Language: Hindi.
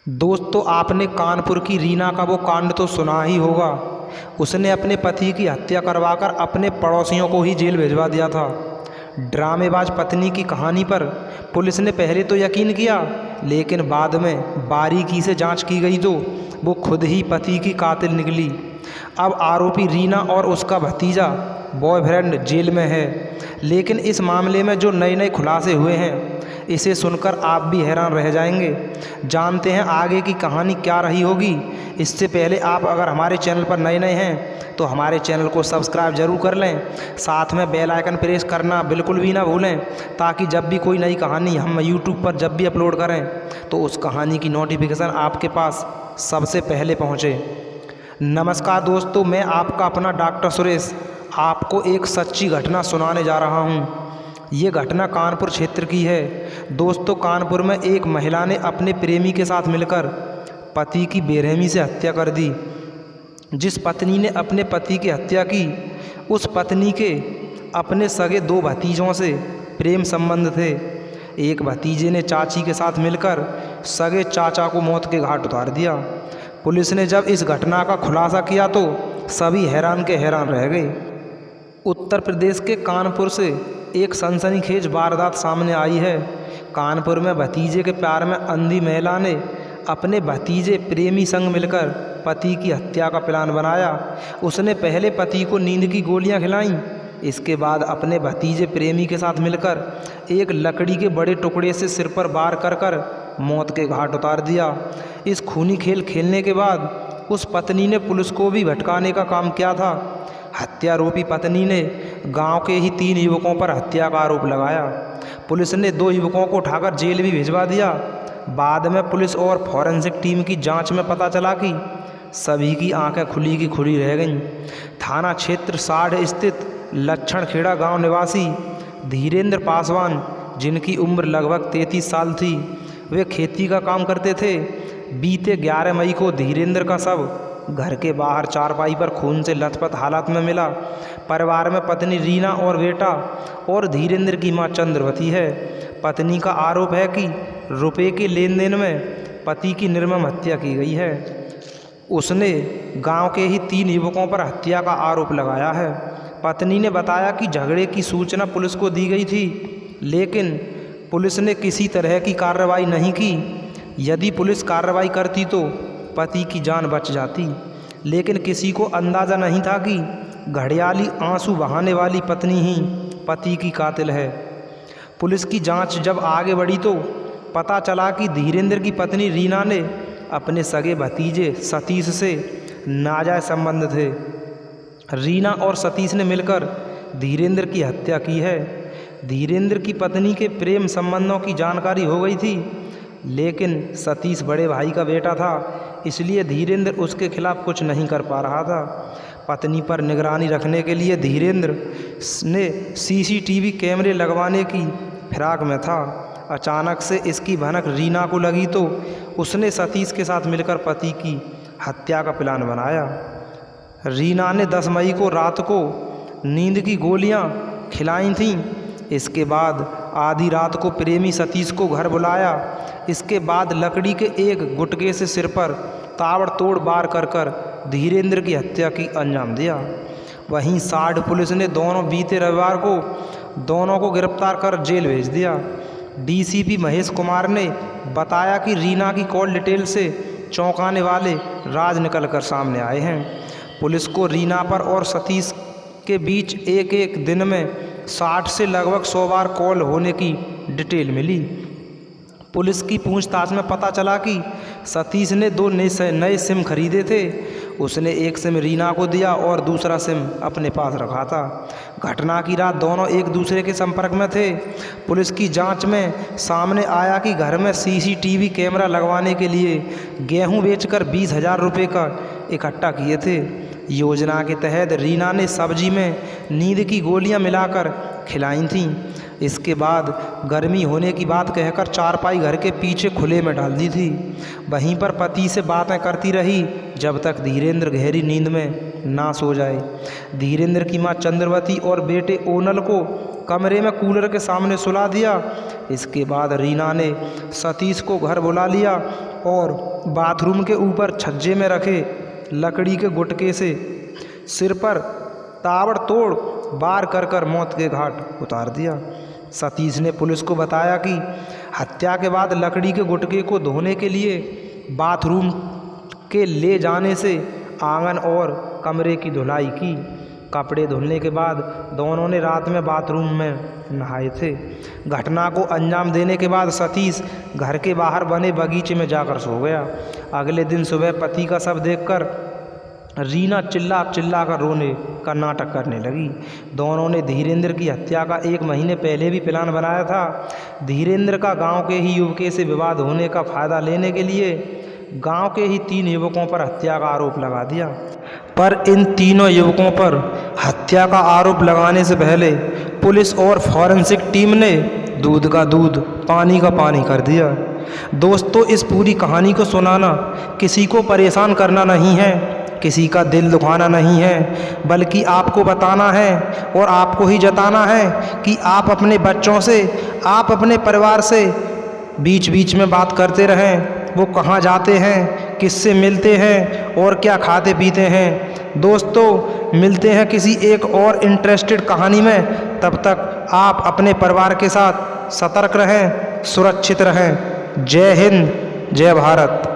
दोस्तों, आपने कानपुर की रीना का वो कांड तो सुना ही होगा। उसने अपने पति की हत्या करवाकर अपने पड़ोसियों को ही जेल भिजवा दिया था। ड्रामेबाज पत्नी की कहानी पर पुलिस ने पहले तो यकीन किया, लेकिन बाद में बारीकी से जांच की गई तो वो खुद ही पति की कातिल निकली। अब आरोपी रीना और उसका भतीजा बॉयफ्रेंड जेल में है। लेकिन इस मामले में जो नए नए खुलासे हुए हैं, इसे सुनकर आप भी हैरान रह जाएंगे। जानते हैं आगे की कहानी क्या रही होगी। इससे पहले आप अगर हमारे चैनल पर नए हैं तो हमारे चैनल को सब्सक्राइब जरूर कर लें, साथ में बेल आइकन प्रेस करना बिल्कुल भी ना भूलें, ताकि जब भी कोई नई कहानी हम यूट्यूब पर जब भी अपलोड करें तो उस कहानी की नोटिफिकेशन आपके पास सबसे पहले पहुँचे। नमस्कार दोस्तों, मैं आपका अपना डॉक्टर सुरेश आपको एक सच्ची घटना सुनाने जा रहा हूँ। ये घटना कानपुर क्षेत्र की है। दोस्तों, कानपुर में एक महिला ने अपने प्रेमी के साथ मिलकर पति की बेरहमी से हत्या कर दी। जिस पत्नी ने अपने पति की हत्या की, उस पत्नी के अपने सगे दो भतीजों से प्रेम संबंध थे। एक भतीजे ने चाची के साथ मिलकर सगे चाचा को मौत के घाट उतार दिया। पुलिस ने जब इस घटना का खुलासा किया तो सभी हैरान के हैरान रह गए। उत्तर प्रदेश के कानपुर से एक सनसनीखेज वारदात सामने आई है। कानपुर में भतीजे के प्यार में अंधी महिला ने अपने भतीजे प्रेमी संग मिलकर पति की हत्या का प्लान बनाया। उसने पहले पति को नींद की गोलियां खिलाईं, इसके बाद अपने भतीजे प्रेमी के साथ मिलकर एक लकड़ी के बड़े टुकड़े से सिर पर वार कर कर मौत के घाट उतार दिया। इस खूनी खेल खेलने के बाद उस पत्नी ने पुलिस को भी भटकाने का काम किया था। हत्यारोपी पत्नी ने गांव के ही 3 युवकों पर हत्या का आरोप लगाया। पुलिस ने 2 युवकों को उठाकर जेल भी भिजवा दिया। बाद में पुलिस और फॉरेंसिक टीम की जांच में पता चला कि सभी की आंखें खुली की खुली रह गईं। थाना क्षेत्र साढ़ स्थित लक्षण खेड़ा गांव निवासी धीरेन्द्र पासवान, जिनकी उम्र लगभग 33 साल थी, वे खेती का काम करते थे। बीते 11 मई को धीरेन्द्र का शव घर के बाहर चारपाई पर खून से लथपथ हालत में मिला। परिवार में पत्नी रीना और बेटा और धीरेन्द्र की मां चंद्रवती है। पत्नी का आरोप है कि रुपए के लेन देन में पति की निर्मम हत्या की गई है। उसने गांव के ही 3 युवकों पर हत्या का आरोप लगाया है। पत्नी ने बताया कि झगड़े की सूचना पुलिस को दी गई थी, लेकिन पुलिस ने किसी तरह की कार्रवाई नहीं की। यदि पुलिस कार्रवाई करती तो पति की जान बच जाती, लेकिन किसी को अंदाज़ा नहीं था कि घड़ियाली आंसू बहाने वाली पत्नी ही पति की कातिल है। पुलिस की जांच जब आगे बढ़ी तो पता चला कि धीरेन्द्र की पत्नी रीना ने अपने सगे भतीजे सतीश से नाजायज संबंध थे। रीना और सतीश ने मिलकर धीरेन्द्र की हत्या की है। धीरेन्द्र की पत्नी के प्रेम संबंधों की जानकारी हो गई थी, लेकिन सतीश बड़े भाई का बेटा था, इसलिए धीरेन्द्र उसके खिलाफ कुछ नहीं कर पा रहा था। पत्नी पर निगरानी रखने के लिए धीरेन्द्र ने सीसीटीवी कैमरे लगवाने की फिराक में था। अचानक से इसकी भनक रीना को लगी तो उसने सतीश के साथ मिलकर पति की हत्या का प्लान बनाया। रीना ने 10 मई को रात को नींद की गोलियां खिलाई थीं। इसके बाद आधी रात को प्रेमी सतीश को घर बुलाया। इसके बाद लकड़ी के एक गुटके से सिर पर ताबड़तोड़ वार कर कर धीरेन्द्र की हत्या की अंजाम दिया। वहीं साढ़ पुलिस ने बीते रविवार को दोनों को गिरफ्तार कर जेल भेज दिया। डीसीपी महेश कुमार ने बताया कि रीना की कॉल डिटेल से चौंकाने वाले राज निकल कर सामने आए हैं। पुलिस को रीना पर और सतीश के बीच एक दिन में 60 से लगभग 100 बार कॉल होने की डिटेल मिली। पुलिस की पूछताछ में पता चला कि सतीश ने 2 नए सिम खरीदे थे। उसने एक सिम रीना को दिया और दूसरा सिम अपने पास रखा था। घटना की रात दोनों एक दूसरे के संपर्क में थे। पुलिस की जांच में सामने आया कि घर में सीसीटीवी कैमरा लगवाने के लिए गेहूं बेचकर 20,000 रुपये का इकट्ठा किए थे। योजना के तहत रीना ने सब्जी में नींद की गोलियां मिलाकर खिलाई थीं। इसके बाद गर्मी होने की बात कहकर चारपाई घर के पीछे खुले में डाल दी थी। वहीं पर पति से बातें करती रही जब तक धीरेन्द्र गहरी नींद में ना सो जाए। धीरेन्द्र की मां चंद्रवती और बेटे ओनल को कमरे में कूलर के सामने सुला दिया। इसके बाद रीना ने सतीश को घर बुला लिया और बाथरूम के ऊपर छज्जे में रखे लकड़ी के गुटके से सिर पर ताबड़तोड़ वार कर कर मौत के घाट उतार दिया। सतीश ने पुलिस को बताया कि हत्या के बाद लकड़ी के गुटके को धोने के लिए बाथरूम के ले जाने से आंगन और कमरे की धुलाई की। कपड़े धुलने के बाद दोनों ने रात में बाथरूम में नहाए थे। घटना को अंजाम देने के बाद सतीश घर के बाहर बने बगीचे में जाकर सो गया। अगले दिन सुबह पति का शव देखकर रीना चिल्ला चिल्ला कर रोने का नाटक करने लगी। दोनों ने धीरेंद्र की हत्या का 1 महीने पहले भी प्लान बनाया था। धीरेंद्र का गांव के ही युवक से विवाद होने का फायदा लेने के लिए गांव के ही 3 युवकों पर हत्या का आरोप लगा दिया। पर इन तीनों युवकों पर हत्या का आरोप लगाने से पहले पुलिस और फॉरेंसिक टीम ने दूध का दूध पानी का पानी कर दिया। दोस्तों, इस पूरी कहानी को सुनाना किसी को परेशान करना नहीं है, किसी का दिल दुखाना नहीं है, बल्कि आपको बताना है और आपको ही जताना है कि आप अपने बच्चों से, आप अपने परिवार से बीच बीच में बात करते रहें। वो कहाँ जाते हैं, किससे मिलते हैं और क्या खाते पीते हैं। दोस्तों, मिलते हैं किसी एक और इंटरेस्टेड कहानी में। तब तक आप अपने परिवार के साथ सतर्क रहें, सुरक्षित रहें। जय हिंद, जय भारत।